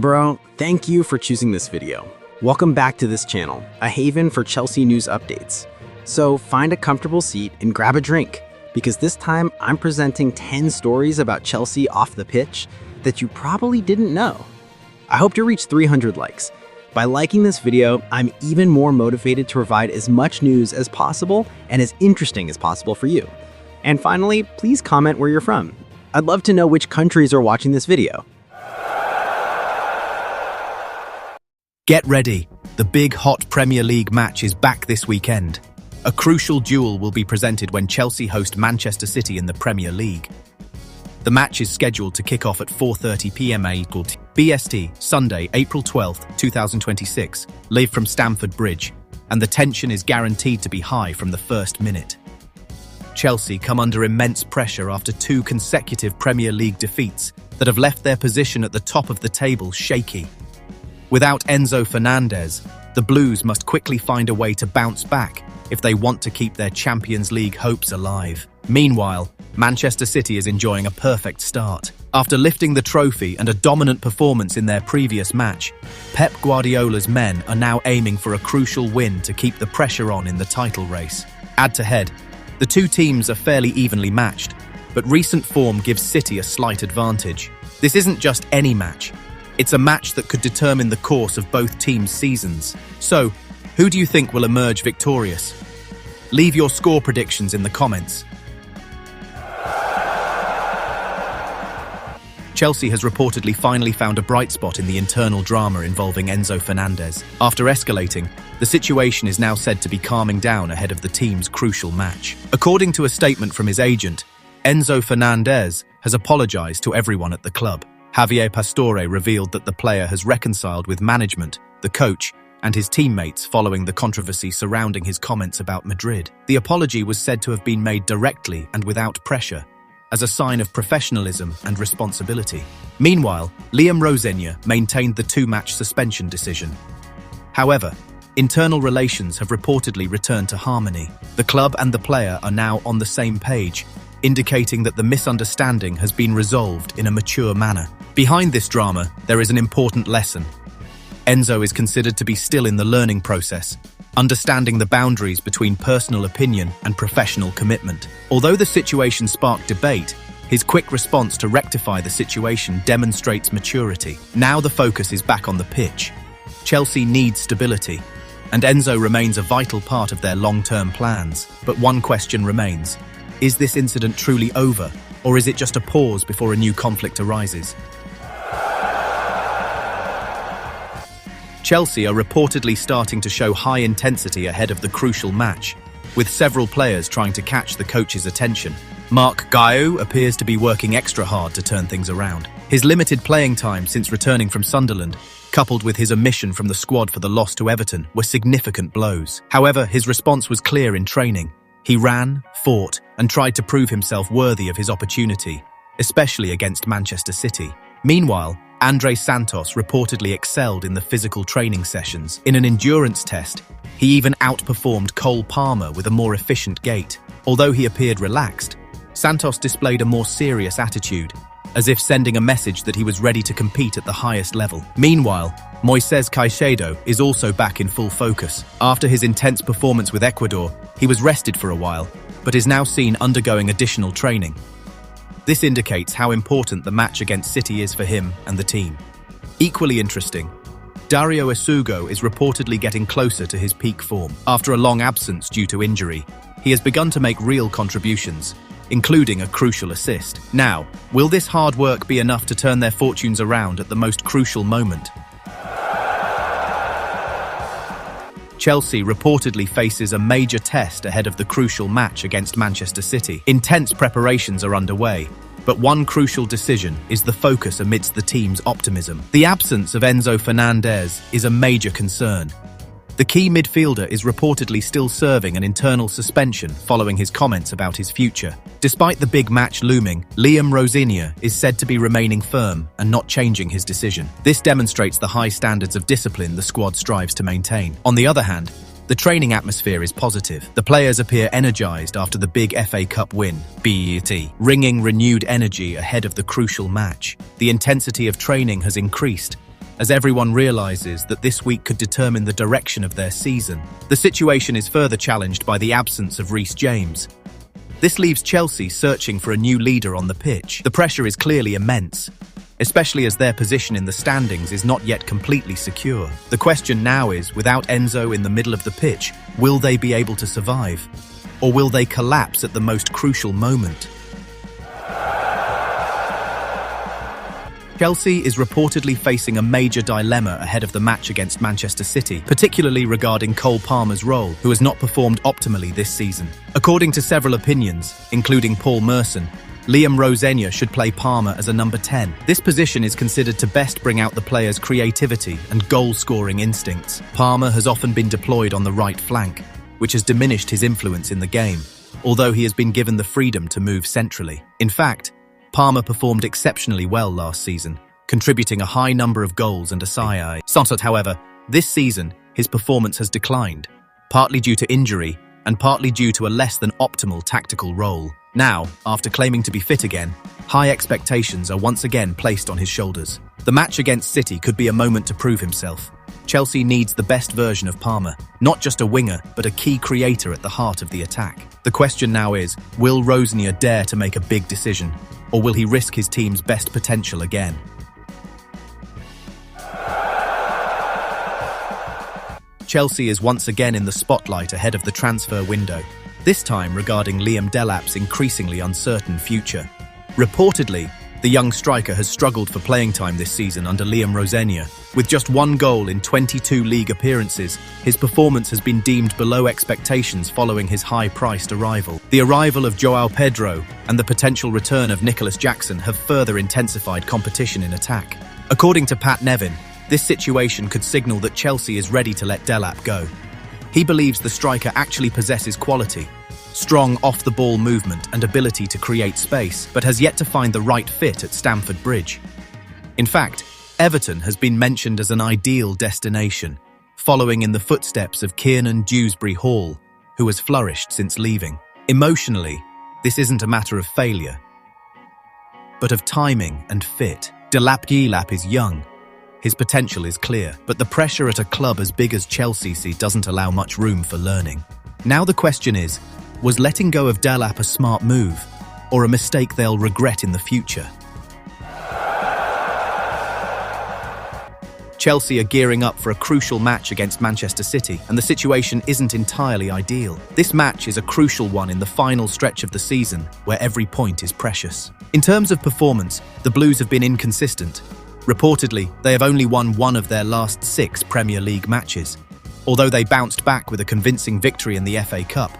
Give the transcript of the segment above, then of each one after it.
Bro, thank you for choosing this video. Welcome back to this channel, a haven for Chelsea news updates. So find a comfortable seat and grab a drink, because this time I'm presenting 10 stories about Chelsea off the pitch that you probably didn't know. I hope to reach 300 likes. By liking this video, I'm even more motivated to provide as much news as possible and as interesting as possible for you. And finally, please comment where you're from. I'd love to know which countries are watching this video. Get ready, the big hot Premier League match is back this weekend. A crucial duel will be presented when Chelsea host Manchester City in the Premier League. The match is scheduled to kick off at 4:30 p.m. BST, Sunday, April 12, 2026, live from Stamford Bridge, and the tension is guaranteed to be high from the first minute. Chelsea come under immense pressure after 2 consecutive Premier League defeats that have left their position at the top of the table shaky. Without Enzo Fernandez, the Blues must quickly find a way to bounce back if they want to keep their Champions League hopes alive. Meanwhile, Manchester City is enjoying a perfect start. After lifting the trophy and a dominant performance in their previous match, Pep Guardiola's men are now aiming for a crucial win to keep the pressure on in the title race. Add to head, the two teams are fairly evenly matched, but recent form gives City a slight advantage. This isn't just any match. It's a match that could determine the course of both teams' seasons. So, who do you think will emerge victorious? Leave your score predictions in the comments. Chelsea has reportedly finally found a bright spot in the internal drama involving Enzo Fernandez. After escalating, the situation is now said to be calming down ahead of the team's crucial match. According to a statement from his agent, Enzo Fernandez has apologized to everyone at the club. Javier Pastore revealed that the player has reconciled with management, the coach, and his teammates following the controversy surrounding his comments about Madrid. The apology was said to have been made directly and without pressure, as a sign of professionalism and responsibility. Meanwhile, Liam Rosenior maintained the 2-match suspension decision. However, internal relations have reportedly returned to harmony. The club and the player are now on the same page, indicating that the misunderstanding has been resolved in a mature manner. Behind this drama, there is an important lesson. Enzo is considered to be still in the learning process, understanding the boundaries between personal opinion and professional commitment. Although the situation sparked debate, his quick response to rectify the situation demonstrates maturity. Now the focus is back on the pitch. Chelsea needs stability, and Enzo remains a vital part of their long-term plans. But one question remains. Is this incident truly over, or is it just a pause before a new conflict arises? Chelsea are reportedly starting to show high intensity ahead of the crucial match, with several players trying to catch the coach's attention. Marc Guiu appears to be working extra hard to turn things around. His limited playing time since returning from Sunderland, coupled with his omission from the squad for the loss to Everton, were significant blows. However, his response was clear in training. He ran, fought, and tried to prove himself worthy of his opportunity, especially against Manchester City. Meanwhile, Andre Santos reportedly excelled in the physical training sessions. In an endurance test, he even outperformed Cole Palmer with a more efficient gait. Although he appeared relaxed, Santos displayed a more serious attitude, as if sending a message that he was ready to compete at the highest level. Meanwhile, Moises Caicedo is also back in full focus. After his intense performance with Ecuador, he was rested for a while, but is now seen undergoing additional training. This indicates how important the match against City is for him and the team. Equally interesting, Dario Esugo is reportedly getting closer to his peak form. After a long absence due to injury, he has begun to make real contributions, including a crucial assist. Now, will this hard work be enough to turn their fortunes around at the most crucial moment? Chelsea reportedly faces a major test ahead of the crucial match against Manchester City. Intense preparations are underway, but one crucial decision is the focus amidst the team's optimism. The absence of Enzo Fernandez is a major concern. The key midfielder is reportedly still serving an internal suspension following his comments about his future. Despite the big match looming, Liam Rosenior is said to be remaining firm and not changing his decision. This demonstrates the high standards of discipline the squad strives to maintain. On the other hand, the training atmosphere is positive. The players appear energized after the big FA Cup win, bringing renewed energy ahead of the crucial match. The intensity of training has increased, as everyone realizes that this week could determine the direction of their season. The situation is further challenged by the absence of Reece James. This leaves Chelsea searching for a new leader on the pitch. The pressure is clearly immense, especially as their position in the standings is not yet completely secure. The question now is, without Enzo in the middle of the pitch, will they be able to survive? Or will they collapse at the most crucial moment? Chelsea is reportedly facing a major dilemma ahead of the match against Manchester City, particularly regarding Cole Palmer's role, who has not performed optimally this season. According to several opinions, including Paul Merson, Liam Rosenior should play Palmer as a number 10. This position is considered to best bring out the player's creativity and goal-scoring instincts. Palmer has often been deployed on the right flank, which has diminished his influence in the game, although he has been given the freedom to move centrally. In fact, Palmer performed exceptionally well last season, contributing a high number of goals and assists. However, this season, his performance has declined, partly due to injury and partly due to a less than optimal tactical role. Now, after claiming to be fit again, high expectations are once again placed on his shoulders. The match against City could be a moment to prove himself. Chelsea needs the best version of Palmer, not just a winger, but a key creator at the heart of the attack. The question now is, will Rosenior dare to make a big decision, or will he risk his team's best potential again? Chelsea is once again in the spotlight ahead of the transfer window, this time regarding Liam Delap's increasingly uncertain future. Reportedly, the young striker has struggled for playing time this season under Liam Rosenior. With just 1 goal in 22 league appearances, his performance has been deemed below expectations following his high-priced arrival. The arrival of João Pedro and the potential return of Nicholas Jackson have further intensified competition in attack. According to Pat Nevin, this situation could signal that Chelsea is ready to let Delap go. He believes the striker actually possesses quality, strong off-the-ball movement and ability to create space, but has yet to find the right fit at Stamford Bridge. In fact, Everton has been mentioned as an ideal destination, following in the footsteps of Kiernan Dewsbury-Hall, who has flourished since leaving. Emotionally, this isn't a matter of failure, but of timing and fit. Delap is young. His potential is clear, but the pressure at a club as big as Chelsea doesn't allow much room for learning. Now the question is, was letting go of Delap a smart move, or a mistake they'll regret in the future? Chelsea are gearing up for a crucial match against Manchester City, and the situation isn't entirely ideal. This match is a crucial one in the final stretch of the season, where every point is precious. In terms of performance, the Blues have been inconsistent. Reportedly, they have only won 1 of their last 6 Premier League matches. Although they bounced back with a convincing victory in the FA Cup,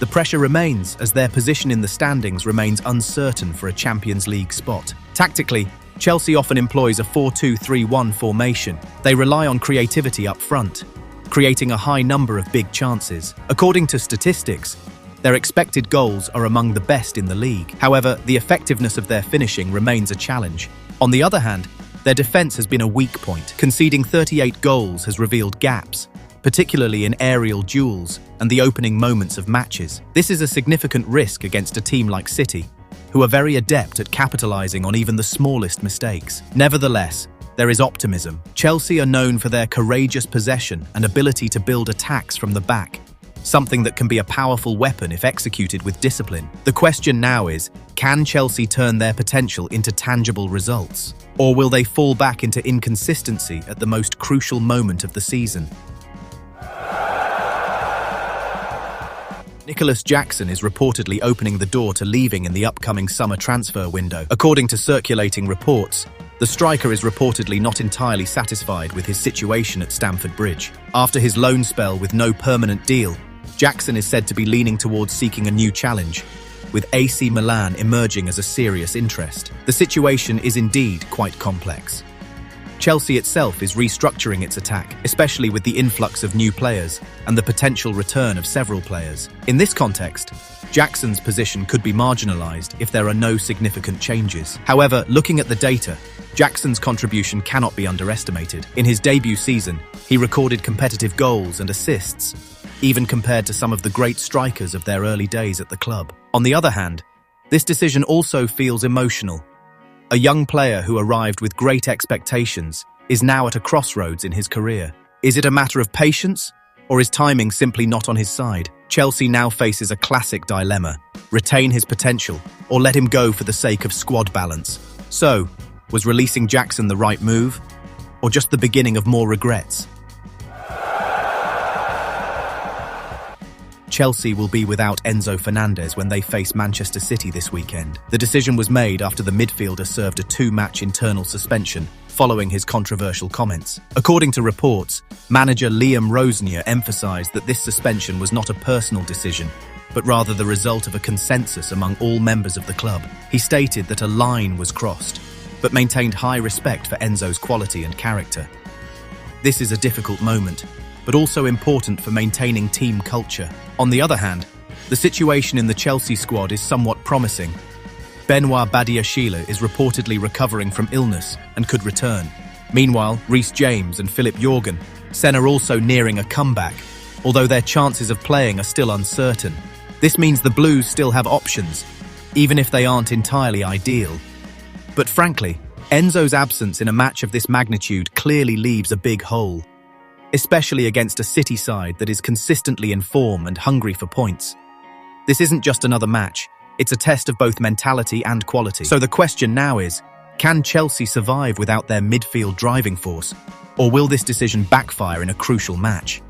the pressure remains as their position in the standings remains uncertain for a Champions League spot. Tactically, Chelsea often employs a 4-2-3-1 formation. They rely on creativity up front, creating a high number of big chances. According to statistics, their expected goals are among the best in the league. However, the effectiveness of their finishing remains a challenge. On the other hand, their defence has been a weak point. Conceding 38 goals has revealed gaps, particularly in aerial duels and the opening moments of matches. This is a significant risk against a team like City, who are very adept at capitalising on even the smallest mistakes. Nevertheless, there is optimism. Chelsea are known for their courageous possession and ability to build attacks from the back, something that can be a powerful weapon if executed with discipline. The question now is, can Chelsea turn their potential into tangible results? Or will they fall back into inconsistency at the most crucial moment of the season? Nicholas Jackson is reportedly opening the door to leaving in the upcoming summer transfer window. According to circulating reports, the striker is reportedly not entirely satisfied with his situation at Stamford Bridge. After his loan spell with no permanent deal, Jackson is said to be leaning towards seeking a new challenge, with AC Milan emerging as a serious interest. The situation is indeed quite complex. Chelsea itself is restructuring its attack, especially with the influx of new players and the potential return of several players. In this context, Jackson's position could be marginalised if there are no significant changes. However, looking at the data, Jackson's contribution cannot be underestimated. In his debut season, he recorded competitive goals and assists, even compared to some of the great strikers of their early days at the club. On the other hand, this decision also feels emotional. A young player who arrived with great expectations is now at a crossroads in his career. Is it a matter of patience, or is timing simply not on his side? Chelsea now faces a classic dilemma: retain his potential, or let him go for the sake of squad balance. So, was releasing Jackson the right move, or just the beginning of more regrets? Chelsea will be without Enzo Fernandez when they face Manchester City this weekend. The decision was made after the midfielder served a 2-match internal suspension following his controversial comments. According to reports, manager Liam Rosenior emphasised that this suspension was not a personal decision, but rather the result of a consensus among all members of the club. He stated that a line was crossed, but maintained high respect for Enzo's quality and character. This is a difficult moment, but also important for maintaining team culture. On the other hand, the situation in the Chelsea squad is somewhat promising. Benoit Badiashile is reportedly recovering from illness and could return. Meanwhile, Reece James and Philip Jorgensen are also nearing a comeback, although their chances of playing are still uncertain. This means the Blues still have options, even if they aren't entirely ideal. But frankly, Enzo's absence in a match of this magnitude clearly leaves a big hole, especially against a City side that is consistently in form and hungry for points. This isn't just another match, it's a test of both mentality and quality. So the question now is, can Chelsea survive without their midfield driving force, or will this decision backfire in a crucial match?